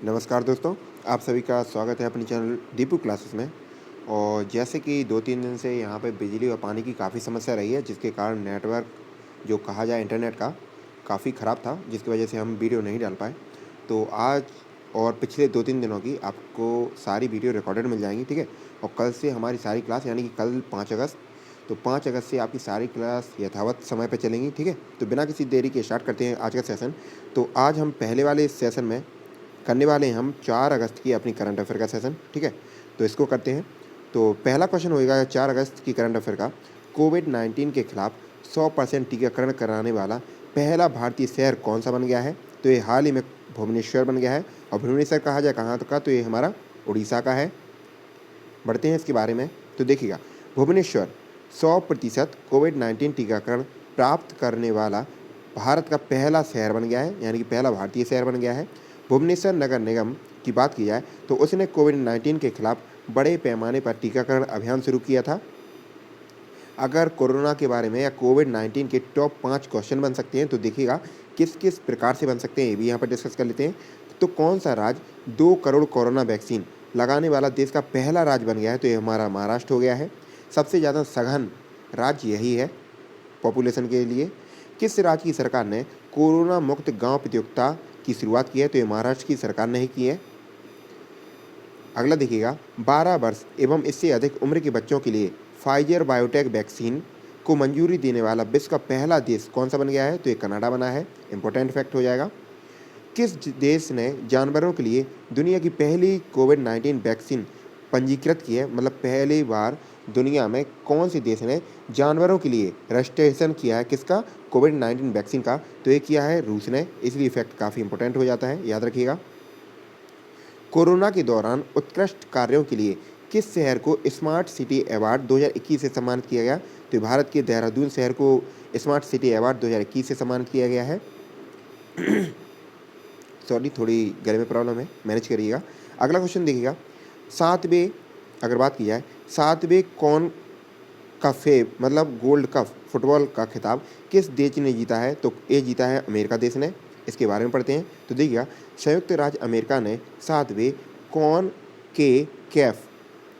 नमस्कार दोस्तों, आप सभी का स्वागत है अपने चैनल दीपू क्लासेस में। और जैसे कि 2-3 दिन से यहाँ पे बिजली और पानी की काफ़ी समस्या रही है, जिसके कारण नेटवर्क जो कहा जाए इंटरनेट का काफ़ी ख़राब था, जिसकी वजह से हम वीडियो नहीं डाल पाए। तो आज और पिछले 2-3 दिनों की आपको सारी वीडियो रिकॉर्डेड मिल जाएँगी, ठीक है? और कल से हमारी सारी क्लास यानी कि कल 5 अगस्त, तो 5 अगस्त से आपकी सारी क्लास यथावत समय पे चलेंगी, ठीक है? तो बिना किसी देरी के स्टार्ट करते हैं आज का सेशन। तो आज हम पहले वाले सेशन में करने वाले हैं हम 4 अगस्त की अपनी करंट अफ़ेयर का सेशन, ठीक है? तो इसको करते हैं। तो पहला क्वेश्चन होएगा 4 अगस्त की करंट अफ़ेयर का, कोविड-19 के खिलाफ 100% टीकाकरण कराने वाला पहला भारतीय शहर कौन-सा बन गया है? तो ये हाल ही में भुवनेश्वर बन गया है। और भुवनेश्वर कहा जाए कहाँ का, तो ये हमारा उड़ीसा का है। बढ़ते हैं इसके बारे में। तो देखिएगा, भुवनेश्वर 100% कोविड-19 टीकाकरण प्राप्त करने वाला भारत का पहला शहर बन गया है, यानी कि पहला भारतीय शहर बन गया है। भुवनेश्वर नगर निगम की बात की जाए तो उसने कोविड-19 के खिलाफ बड़े पैमाने पर टीकाकरण अभियान शुरू किया था। अगर कोरोना के बारे में या कोविड-19 के टॉप 5 क्वेश्चन बन सकते हैं, तो देखिएगा किस-किस प्रकार से बन सकते हैं, ये भी यहाँ पर डिस्कस कर लेते हैं। तो कौन-सा राज्य 2 करोड़ कोरोना वैक्सीन लगाने वाला देश का पहला राज्य बन गया है? तो ये हमारा महाराष्ट्र हो गया है। सबसे ज़्यादा सघन राज्य यही है पॉपुलेशन के लिए। किस राज्य की सरकार ने कोरोना मुक्त गाँव प्रतियोगिता की शुरुआत की है? तो ये महाराष्ट्र की सरकार ने ही की है। अगला देखिएगा, 12 वर्ष एवं इससे अधिक उम्र के बच्चों के लिए फाइजर बायोटेक वैक्सीन को मंजूरी देने वाला विश्व का पहला देश कौन सा बन गया है? तो ये कनाडा बना है। इंपॉर्टेंट फैक्ट हो जाएगा। किस देश ने जानवरों के लिए दुनिया की पहली कोविड-19 वैक्सीन पंजीकृत की है? मतलब पहली बार दुनिया में कौन से देश ने जानवरों के लिए रजिस्ट्रेशन किया है किसका? कोविड-19 वैक्सीन का। तो ये किया है रूस ने, इसलिए फैक्ट काफ़ी इंपॉर्टेंट हो जाता है, याद रखिएगा। कोरोना के दौरान उत्कृष्ट कार्यों के लिए किस शहर को स्मार्ट सिटी अवार्ड 2021 से सम्मानित किया गया? तो भारत के देहरादून शहर को स्मार्ट सिटी अवार्ड 2021 से सम्मानित किया गया है। सॉरी, थोड़ी गले में प्रॉब्लम है, मैनेज करिएगा। अगला क्वेश्चन देखिएगा, 7वें अगर बात की जाए 7वें कौन कफ़े मतलब गोल्ड कप फुटबॉल का खिताब किस देश ने जीता है? तो ये जीता है अमेरिका देश ने। इसके बारे में पढ़ते हैं। तो देखिएगा, संयुक्त राज्य अमेरिका ने 7वें कॉन के कैफ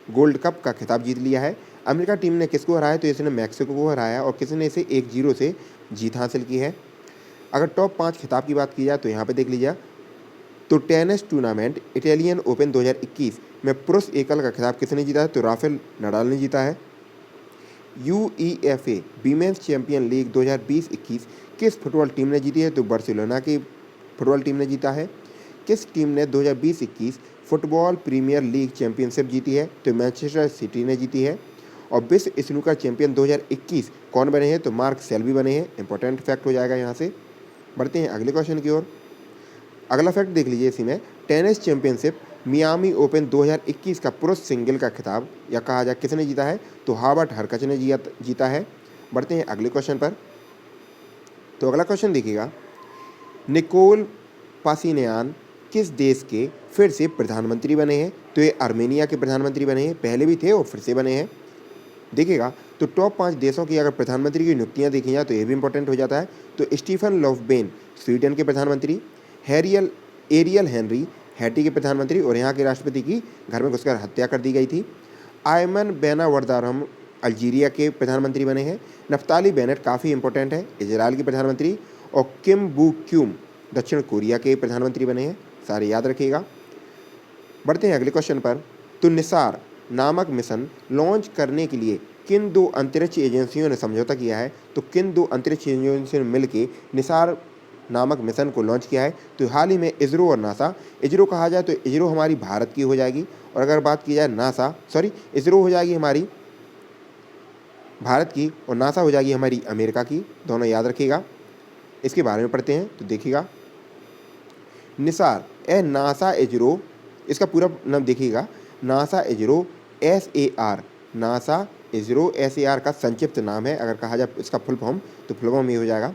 गोल्ड कप का खिताब जीत लिया है। अमेरिका टीम ने किसको हराया? तो इसने मैक्सिको को हराया और किसने इसे 1-0 से जीत हासिल की है। अगर टॉप 5 खिताब की बात की जाए तो यहाँ पे देख लीजिए। तो टेनिस टूर्नामेंट इटालियन ओपन 2021 में पुरुष एकल का खिताब किसने जीता है? तो राफेल नडाल ने जीता है। यूईएफए वीमेंस चैंपियन लीग 2020-21 किस फुटबॉल टीम ने जीती है? तो बार्सिलोना की फुटबॉल टीम ने जीता है। किस टीम ने 2020-21 फुटबॉल प्रीमियर लीग चैंपियनशिप जीती है? तो मैनचेस्टर सिटी ने जीती है। और विश्व स्नूकर चैंपियन 2021 कौन बने हैं? तो मार्क सेल्बी बने हैं। इंपॉर्टेंट फैक्ट हो जाएगा यहाँ से। बढ़ते हैं अगले क्वेश्चन की ओर। अगला फैक्ट देख लीजिए इसी में, टेनिस चैंपियनशिप मियामी ओपन 2021 का पुरुष सिंगल का खिताब या कहा जाए किसने जीता है? तो हॉबर्ट हरकच ने जीता है। बढ़ते हैं अगले क्वेश्चन पर। तो अगला क्वेश्चन देखिएगा, निकोल पासिनियान किस देश के फिर से प्रधानमंत्री बने हैं? तो ये आर्मेनिया के प्रधानमंत्री बने हैं, पहले भी थे और फिर से बने हैं। देखिएगा, तो टॉप 5 देशों की अगर प्रधानमंत्री की नियुक्तियां देखी जाए तो ये भी इंपॉर्टेंट हो जाता है। तो स्टीफन लोफबेन स्वीडन के प्रधानमंत्री, एरियल हेनरी हैटी के प्रधानमंत्री और यहाँ के राष्ट्रपति की घर में घुसकर हत्या कर दी गई थी। आयमन बेनावर्दारम अल्जीरिया के प्रधानमंत्री बने हैं। नफ्ताली बेनेट काफ़ी इंपॉर्टेंट है, इजराइल के प्रधानमंत्री। और किम बू क्यूम दक्षिण कोरिया के प्रधानमंत्री बने हैं, सारे याद रखिएगा। बढ़ते हैं अगले क्वेश्चन पर। तो निसार नामक मिशन लॉन्च करने के लिए किन 2 अंतरिक्ष एजेंसियों ने समझौता किया है? तो किन 2 अंतरिक्ष एजेंसियों ने मिलकर निसार नामक मिशन को लॉन्च किया है? तो हाल ही में इसरो और नासा। इसरो कहा जाए तो इसरो हमारी भारत की हो जाएगी, और अगर बात की जाए इसरो हो जाएगी हमारी भारत की और नासा हो जाएगी हमारी अमेरिका की, दोनों याद रखिएगा। इसके बारे में पढ़ते हैं। तो देखिएगा, निसार ए नासा इजरो, इसका पूरा नाम देखिएगा, NASA ISRO SAR, NASA ISRO SAR का संक्षिप्त नाम है। अगर कहा जाए इसका फुल फॉर्म तो फुल फॉर्म ये हो जाएगा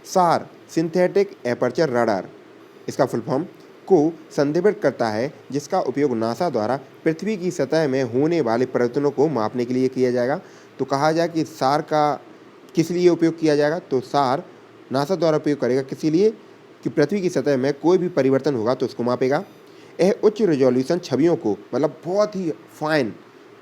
सार सिंथेटिक एपर्चर रडार, इसका फुल फॉर्म को संदर्भित करता है, जिसका उपयोग नासा द्वारा पृथ्वी की सतह में होने वाले परिवर्तनों को मापने के लिए किया जाएगा। तो कहा जाए कि सार का किस लिए उपयोग किया जाएगा? तो सार नासा द्वारा उपयोग करेगा किस लिए? कि पृथ्वी की सतह में कोई भी परिवर्तन होगा तो उसको मापेगा। यह उच्च रेजोल्यूशन छवियों को, मतलब बहुत ही फाइन,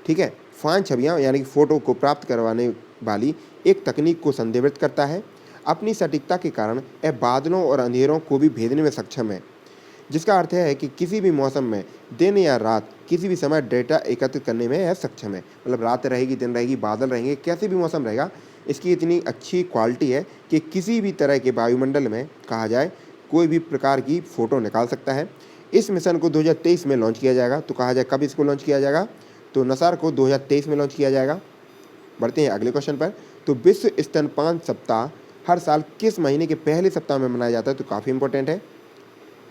ठीक है, फाइन छवियाँ यानी कि फ़ोटो को प्राप्त करवाने वाली एक तकनीक को संदर्भित करता है। अपनी सटीकता के कारण यह बादलों और अंधेरों को भी भेदने में सक्षम है, जिसका अर्थ है कि किसी भी मौसम में दिन या रात किसी भी समय डेटा एकत्रित करने में यह सक्षम है। मतलब रात रहेगी, दिन रहेगी, बादल रहेंगे, कैसे भी मौसम रहेगा, इसकी इतनी अच्छी क्वालिटी है कि किसी भी तरह के वायुमंडल में कहा जाए कोई भी प्रकार की फ़ोटो निकाल सकता है। इस मिशन को 2023 में लॉन्च किया जाएगा। तो कहा जाए कब इसको लॉन्च किया जाएगा, तो नसार को 2023 में लॉन्च किया जाएगा। बढ़ते हैं अगले क्वेश्चन पर। तो विश्व स्तनपान सप्ताह हर साल किस महीने के पहले सप्ताह में मनाया जाता है, तो काफ़ी इंपॉर्टेंट है।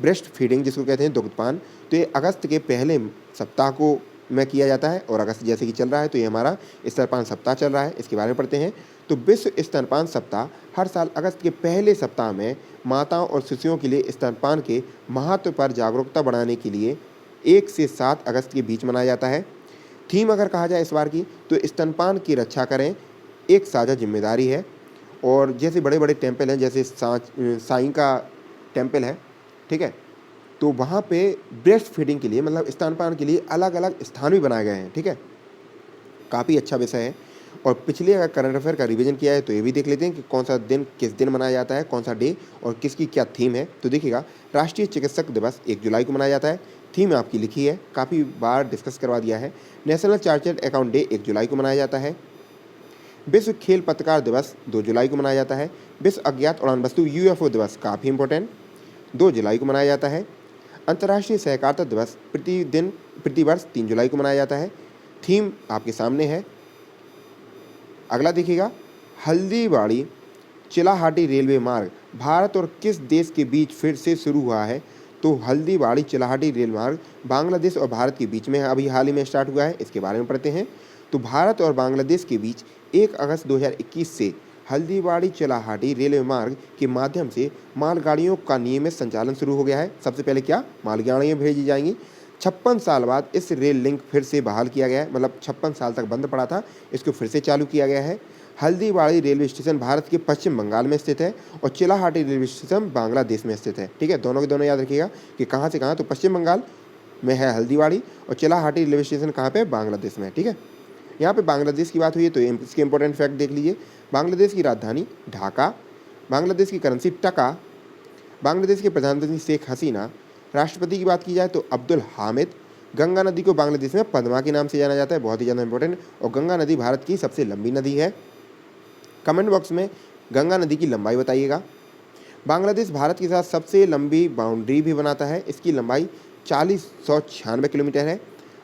ब्रेस्ट फीडिंग जिसको कहते हैं, दुग्धपान, तो ये अगस्त के पहले सप्ताह को में किया जाता है, और अगस्त जैसे कि चल रहा है तो ये हमारा स्तनपान सप्ताह चल रहा है। इसके बारे में पढ़ते हैं। तो विश्व स्तनपान सप्ताह हर साल अगस्त के पहले सप्ताह में माताओं और शिशुओं के लिए स्तनपान के महत्व पर जागरूकता बढ़ाने के लिए 1 से 7 अगस्त के बीच मनाया जाता है। थीम अगर कहा जाए इस बार की, तो स्तनपान की रक्षा करें, एक साझा जिम्मेदारी है। और जैसे बड़े बड़े टेम्पल हैं, जैसे साईं का टेम्पल है, ठीक है, तो वहाँ पे ब्रेस्ट फीडिंग के लिए, मतलब स्तनपान के लिए अलग अलग स्थान भी बनाए गए हैं, ठीक है। काफ़ी अच्छा विषय है। और पिछले अगर करंट अफेयर का रिवीजन किया है तो ये भी देख लेते हैं कि कौन सा दिन किस दिन मनाया जाता है, कौन सा डे और किसकी क्या थीम है। तो देखिएगा, राष्ट्रीय चिकित्सक दिवस 1 जुलाई को मनाया जाता है। थीम आपकी लिखी है, काफ़ी बार डिस्कस करवा दिया है। नेशनल चार्टर्ड अकाउंट डे 1 जुलाई को मनाया जाता है। विश्व खेल पत्रकार दिवस 2 जुलाई को मनाया जाता है। विश्व अज्ञात उड़ान वस्तु UFO दिवस, काफ़ी इंपॉर्टेंट, 2 जुलाई को मनाया जाता है। अंतर्राष्ट्रीय सहकारिता दिवस प्रतिवर्ष 3 जुलाई को मनाया जाता है। थीम आपके सामने है। अगला देखिएगा, हल्दीबाड़ी चिलाहाटी रेलवे मार्ग भारत और किस देश के बीच फिर से शुरू हुआ है, तो हल्दीबाड़ी चिलाहाटी रेल मार्ग बांग्लादेश और भारत के बीच में अभी हाल ही में स्टार्ट हुआ है। इसके बारे में पढ़ते हैं। तो भारत और बांग्लादेश के बीच 1 अगस्त 2021 से हल्दीबाड़ी चिलाहाटी रेलवे मार्ग के माध्यम से मालगाड़ियों का नियमित संचालन शुरू हो गया है। सबसे पहले क्या, मालगाड़ियाँ भेजी जाएंगी। 56 साल बाद इस रेल लिंक फिर से बहाल किया गया है, मतलब 56 साल तक बंद पड़ा था, इसको फिर से चालू किया गया है। हल्दीबाड़ी रेलवे स्टेशन भारत के पश्चिम बंगाल में स्थित है और चिलाहाटी रेलवे स्टेशन बांग्लादेश में स्थित है, ठीक है। दोनों के दोनों याद रखिएगा कि कहाँ से कहाँ, तो पश्चिम बंगाल में है हल्दीबाड़ी और चिलाहाटी रेलवे स्टेशन कहाँ पे, बांग्लादेश में, ठीक है। यहाँ पे बांग्लादेश की बात हुई है तो इसके इंपॉर्टेंट फैक्ट देख लीजिए। बांग्लादेश की राजधानी ढाका, बांग्लादेश की करेंसी टका, बांग्लादेश के प्रधानमंत्री शेख हसीना, राष्ट्रपति की बात की जाए तो अब्दुल हामिद। गंगा नदी को बांग्लादेश में पद्मा के नाम से जाना जाता है, बहुत ही ज़्यादा इंपॉर्टेंट, और गंगा नदी भारत की सबसे लंबी नदी है। कमेंट बॉक्स में गंगा नदी की लंबाई बताइएगा। बांग्लादेश भारत के साथ सबसे लंबी बाउंड्री भी बनाता है, इसकी लंबाई 4096 किलोमीटर है।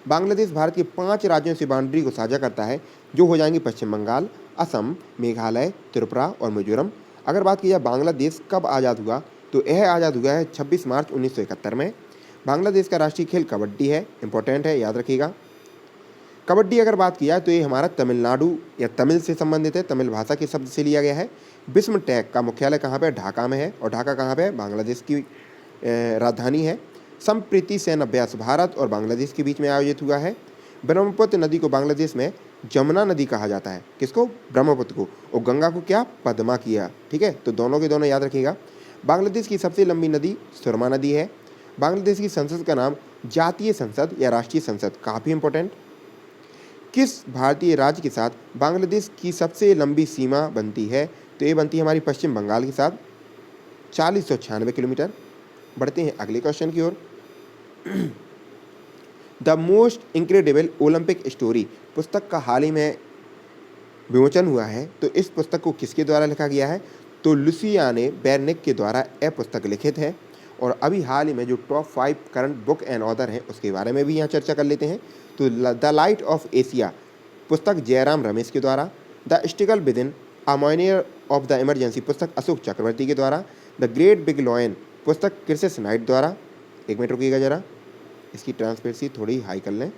बांग्लादेश भारत के 5 राज्यों से बाउंड्री को साझा करता है, जो हो जाएंगी पश्चिम बंगाल, असम, मेघालय, त्रिपुरा और मिजोरम। अगर बात की जाए बांग्लादेश कब आज़ाद हुआ, तो यह आज़ाद हुआ है 26 मार्च 1971 में। बांग्लादेश का राष्ट्रीय खेल कबड्डी है, इंपॉर्टेंट है, याद रखिएगा। कबड्डी अगर बात की जाए तो ये हमारा तमिलनाडु या तमिल से संबंधित है, तमिल भाषा के शब्द से लिया गया है। विस्म टेक का मुख्यालय कहाँ पे, ढाका में है, और ढाका कहाँ पे है, बांग्लादेश की राजधानी है। संप्रीति सैन्य अभ्यास भारत और बांग्लादेश के बीच में आयोजित हुआ है। ब्रह्मपुत्र नदी को बांग्लादेश में जमुना नदी कहा जाता है, किसको, ब्रह्मपुत्र को, और गंगा को क्या, पद्मा किया, ठीक है। तो दोनों के दोनों याद रखिएगा। बांग्लादेश की सबसे लंबी नदी सुरमा नदी है। बांग्लादेश की संसद का नाम जातीय संसद या राष्ट्रीय संसद, काफ़ी इंपॉर्टेंट। किस भारतीय राज्य के साथ बांग्लादेश की सबसे लंबी सीमा बनती है, तो ये बनती है हमारी पश्चिम बंगाल के साथ, 4096 किलोमीटर। बढ़ते हैं अगले क्वेश्चन की ओर। The most incredible Olympic story पुस्तक का हाल ही में विमोचन हुआ है, तो इस पुस्तक को किसके द्वारा लिखा गया है, तो लुसियाने बेरनिक के द्वारा यह पुस्तक लिखित है। और अभी हाल ही में जो top 5 current book and author हैं उसके बारे में भी यहाँ चर्चा कर लेते हैं। तो द लाइट ऑफ एशिया पुस्तक जयराम रमेश के द्वारा, the struggle within a memoir of the emergency पुस्तक अशोक चक्रवर्ती के द्वारा, द ग्रेट बिग लॉयन पुस्तक क्रिसिस नाइट द्वारा। एक मिनट रुकिएगा जरा, इसकी ट्रांसपेरेंसी थोड़ी हाई कर लें,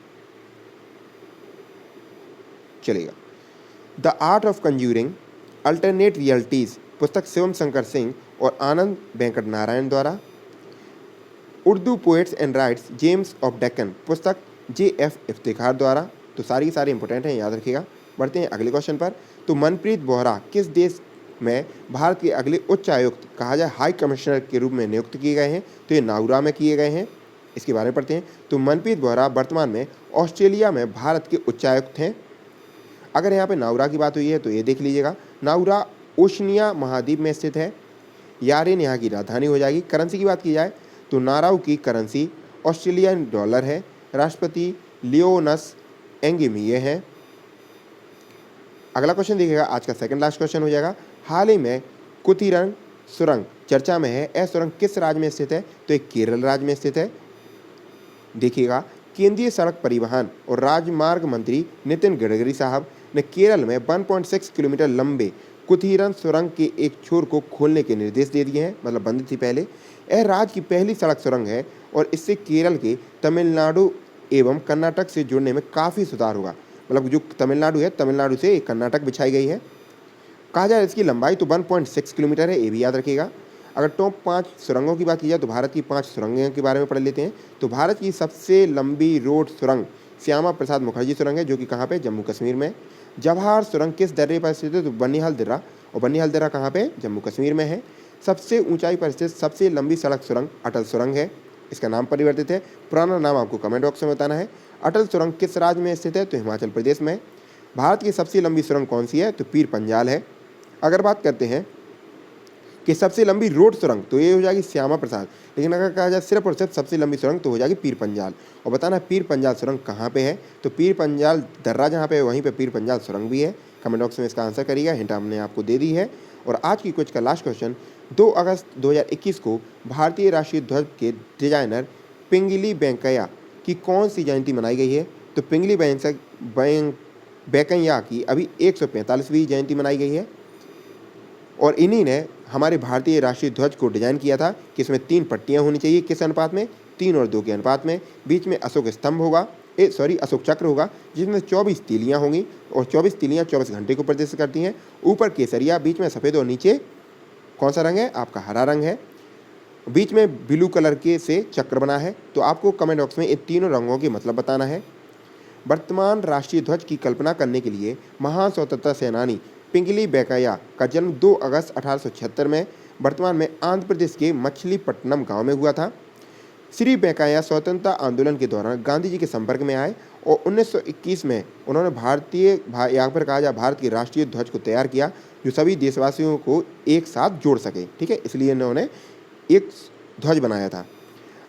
चलेगा। The art of conjuring alternate realities पुस्तक शिवम शंकर सिंह और आनंद वेंकट नारायण द्वारा। Urdu poets and rights James of Deccan पुस्तक JF इफ्तिखार द्वारा। तो सारी इंपॉर्टेंट हैं, याद रखिएगा। बढ़ते हैं अगले क्वेश्चन पर। तो मनप्रीत बोहरा किस देश में भारत के अगले उच्च आयुक्त कहा जाए हाई कमिश्नर के रूप में नियुक्त किए गए हैं, तो ये नागुरा में किए गए हैं। इसके बारे में पढ़ते हैं। तो मनप्रीत बोहरा वर्तमान में ऑस्ट्रेलिया में भारत के उच्चायुक्त हैं। अगर यहाँ पे नाउरा की बात हुई है तो ये देख लीजिएगा, नाउरा ओशनिया महाद्वीप में स्थित है। यारेन यहाँ की राजधानी हो जाएगी। करेंसी की बात की जाए तो नाराउ की करेंसी ऑस्ट्रेलियन डॉलर है। राष्ट्रपति लियोनस एंगिमिये हैं। अगला क्वेश्चन देखिएगा, आज का सेकंड लास्ट क्वेश्चन हो जाएगा। हाल ही में कुथिरंग सुरंग चर्चा में है। यह सुरंग किस राज्य में स्थित है? तो एक केरल राज्य में स्थित है। देखिएगा, केंद्रीय सड़क परिवहन और राजमार्ग मंत्री नितिन गडकरी साहब ने केरल में 1.6 किलोमीटर लंबे कुथिरन सुरंग के एक छोर को खोलने के निर्देश दे दिए हैं, मतलब बंद थी पहले। यह राज्य की पहली सड़क सुरंग है और इससे केरल के तमिलनाडु एवं कर्नाटक से जुड़ने में काफ़ी सुधार होगा। मतलब जो तमिलनाडु है, तमिलनाडु से कर्नाटक बिछाई गई है। कहा जाए इसकी लंबाई तो 1.6 किलोमीटर है, ये भी याद रखिएगा। अगर टॉप 5 सुरंगों की बात की जाए तो भारत की 5 सुरंगों के बारे में पढ़ लेते हैं। तो भारत की सबसे लंबी रोड सुरंग श्यामा प्रसाद मुखर्जी सुरंग है, जो कि कहाँ पे? जम्मू कश्मीर में। जवाहर सुरंग किस दर्रे पर स्थित है? तो बनिहाल दर्रा, और बनिहाल दर्रा कहाँ पे? जम्मू कश्मीर में है। सबसे ऊंचाई पर स्थित सबसे लंबी सड़क सुरंग अटल सुरंग है। इसका नाम परिवर्तित है, पुराना नाम आपको कमेंट बॉक्स में बताना है। अटल सुरंग किस राज्य में स्थित है? तो हिमाचल प्रदेश में। भारत की सबसे लंबी सुरंग कौन सी है? तो पीर पंजाल है। अगर बात करते हैं कि सबसे लंबी रोड सुरंग, तो ये हो जाएगी श्यामा प्रसाद। लेकिन अगर कहा जाए सिर्फ और सिर्फ सबसे लंबी सुरंग, तो हो जाएगी पीर पंजाल। और बताना पीर पंजाल सुरंग कहाँ पे है? तो पीर पंजाल दर्रा जहाँ पे है वहीं पे पीर पंजाल सुरंग भी है। कमेंट बॉक्स में इसका आंसर करिएगा, हिंट हमने आपको दे दी है। और आज की कुछ का लास्ट क्वेश्चन, 2 अगस्त 2021 को भारतीय राष्ट्रीय ध्वज के डिजाइनर पिंगली वेंकैया की कौन सी जयंती मनाई गई है? तो पिंगली वेंकैया की अभी 145वीं जयंती मनाई गई है। और इन्हीं ने हमारे भारतीय राष्ट्रीय ध्वज को डिजाइन किया था कि इसमें 3 पट्टियां होनी चाहिए। किस अनुपात में? 3 और 2 के अनुपात में। बीच में अशोक स्तंभ होगा, अशोक चक्र होगा, जिसमें 24 तीलियां होंगी और 24 तीलियां 24 घंटे को प्रदर्शित करती हैं। ऊपर केसरिया, बीच में सफ़ेद और नीचे कौन सा रंग है? आपका हरा रंग है। बीच में ब्लू कलर के से चक्र बना है। तो आपको कमेंट बॉक्स में इन तीनों रंगों के मतलब बताना है। वर्तमान राष्ट्रीय ध्वज की कल्पना करने के लिए महान स्वतंत्रता सेनानी पिंगली वेंकैया का जन्म 2 अगस्त 1876 में वर्तमान में आंध्र प्रदेश के मछलीपट्टनम गांव में हुआ था। श्री वेंकैया स्वतंत्रता आंदोलन के दौरान गांधी जी के संपर्क में आए और 1921 में उन्होंने यहाँ पर कहा जाए भारत के राष्ट्रीय ध्वज को तैयार किया, जो सभी देशवासियों को एक साथ जोड़ सके। ठीक है, इसलिए इन्होंने एक ध्वज बनाया था।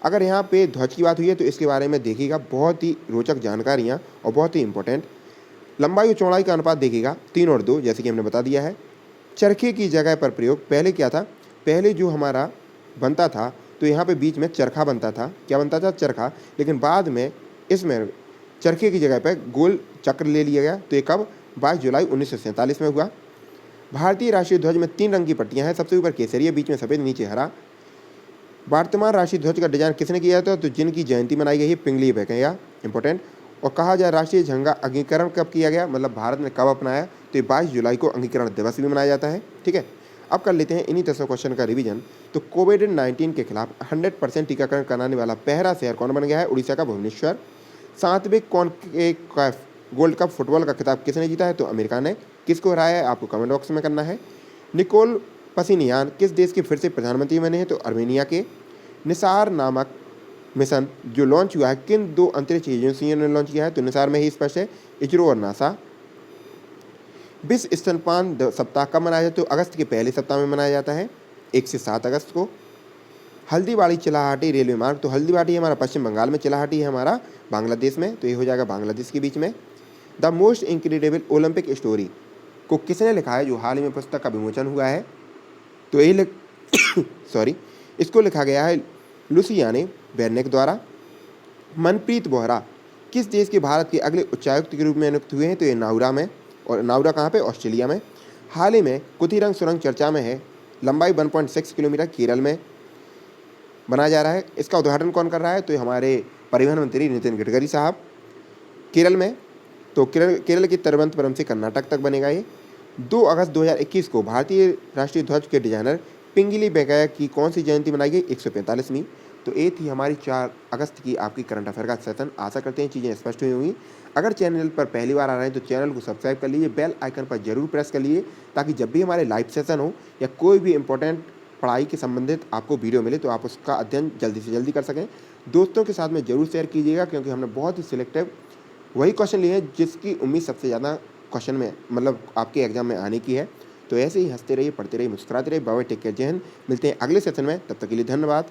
अगर यहाँ पे ध्वज की बात हुई है तो इसके बारे में देखिएगा, बहुत ही रोचक जानकारियाँ और बहुत ही इंपॉर्टेंट। लंबाई और चौड़ाई का अनुपात देखिएगा 3 और 2, जैसे कि हमने बता दिया है। चरखे की जगह पर प्रयोग पहले क्या था? पहले जो हमारा बनता था तो यहाँ पे बीच में चरखा बनता था। क्या बनता था? चरखा। लेकिन बाद में इसमें चरखे की जगह पर गोल चक्र ले लिया गया। तो ये कब? 22 जुलाई 1947 में हुआ। भारतीय राष्ट्रीय ध्वज में 3 रंग की पट्टियाँ हैं, सबसे ऊपर केसरिया, बीच में सफ़ेद, नीचे हरा। वर्तमान राष्ट्रीय ध्वज का डिजाइन किसने किया था? तो जिनकी जयंती मनाई गई है पिंगली वेंकैया, इंपॉर्टेंट। और कहा जाए राष्ट्रीय झंडा अंगीकरण कब किया गया, मतलब भारत ने कब अपनाया? तो 22 जुलाई को अंगीकरण दिवस भी मनाया जाता है। ठीक है, अब कर लेते हैं इन्हीं 10 क्वेश्चन का रिवीजन। तो कोविड-19 के खिलाफ 100% टीकाकरण कराने वाला पहला शहर कौन बन गया है? उड़ीसा का भुवनेश्वर। 7वें गोल्ड कप फुटबॉल का खिताब किसने जीता है? तो अमेरिका ने। किसको हराया है? आपको कमेंट बॉक्स में करना है। निकोल पसिनियान किस देश के फिर से प्रधानमंत्री बने हैं? तो अर्मेनिया के। निसार नामक मिशन जो लॉन्च हुआ है किन 2 अंतरिक्ष एजेंसियों ने लॉन्च किया है? तो निसार में ही स्पष्ट है, इसरो और नासा। विश्व स्तनपान सप्ताह कब मनाया जाता है? तो अगस्त के पहले सप्ताह में मनाया जाता है, 1 से 7 अगस्त को। हल्दीबाड़ी चिलाहाटी रेलवे मार्ग, तो हल्दीबाड़ी हमारा पश्चिम बंगाल में, चिलाहाटी है हमारा बांग्लादेश में, तो ये हो जाएगा बांग्लादेश के बीच में। The most incredible Olympic story को किसने लिखा है, जो हाल ही में पुस्तक का विमोचन हुआ है? तो यही इसको लिखा गया है लुसियाने बेर्नेक द्वारा। मनप्रीत बोहरा किस देश के भारत के अगले उच्चायुक्त के रूप में नियुक्त हुए हैं? तो ये नाउरा में, और नाउरा कहाँ पे? ऑस्ट्रेलिया में। हाल ही में कुथिरंग सुरंग चर्चा में है, लंबाई 1.6 किलोमीटर, केरल में बनाया जा रहा है। इसका उद्घाटन कौन कर रहा है? तो ये हमारे परिवहन मंत्री नितिन गडकरी साहब, केरल में। तो केरल के तिरुवनंतपुरम से कर्नाटक तक बनेगा ये। 2 अगस्त 2021 को भारतीय राष्ट्रीय ध्वज के डिजाइनर पिंगली वेंकैया की कौन सी जयंती मनाई गई? 145वीं। तो ये थी हमारी 4 अगस्त की आपकी करंट अफेयर का सेशन। आशा करते हैं चीज़ें स्पष्ट हुई होंगी। अगर चैनल पर पहली बार आ रहे हैं तो चैनल को सब्सक्राइब कर लीजिए, बेल आइकन पर ज़रूर प्रेस कर लीजिए ताकि जब भी हमारे लाइव सेशन हो या कोई भी इम्पोर्टेंट पढ़ाई के संबंधित आपको वीडियो मिले तो आप उसका अध्ययन जल्दी से जल्दी कर सकें। दोस्तों के साथ में ज़रूर शेयर कीजिएगा क्योंकि हमने बहुत ही सिलेक्टिव वही क्वेश्चन लिए हैं जिसकी उम्मीद सबसे ज़्यादा क्वेश्चन में मतलब आपके एग्जाम में आने की है। तो ऐसे ही हँसते रहिए, पढ़ते रहिए, मुस्कुराते रहिए। बाय बाय, टेक केयर, जय हिंद। मिलते हैं अगले सेशन में, तब तक के लिए धन्यवाद।